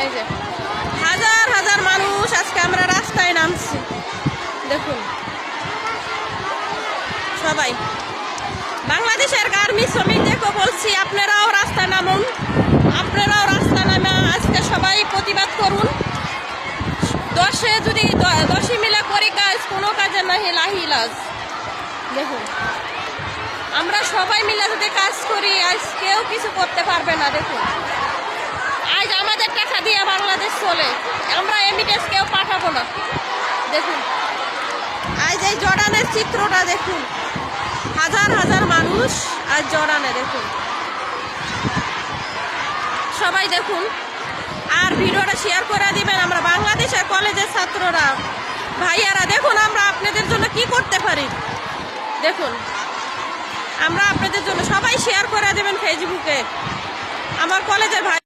এই যে হাজার হাজার মানুষ আজকে আমরা রাস্তায় নামছি, দেখুন সবাই। বাংলাদেশের গার্মেন্টস শ্রমিকদেরকে বলছি, আপনারাও রাস্তায় নামুন, আপনারাও রাস্তা নামে আজকে সবাই প্রতিবাদ করুন। দশে মিলে করি কাজ, কোনো কাজে নাহি লাহিলাজ। দেখুন আমরা সবাই মিলে যদি কাজ করি আজ কেউ কিছু করতে পারবে না। দেখুন আজ আমাদের টাকা দিয়ে বাংলাদেশ চলে, আমরা এমিটেস কেউ পাঠাবো না। দেখুন আজ এই জর্ডানের চিত্রটা দেখুন, হাজার হাজার মানুষ আজ জর্ডানে, দেখুন সবাই দেখুন। আর ভিডিওটা শেয়ার করে দিবেন। আমরা বাংলাদেশের কলেজের ছাত্ররা ভাইয়ারা দেখুন আমরা আপনাদের জন্য কি করতে পারি। দেখুন আমরা আপনাদের জন্য, সবাই শেয়ার করে দেবেন ফেসবুকে। আমার কলেজের ভাই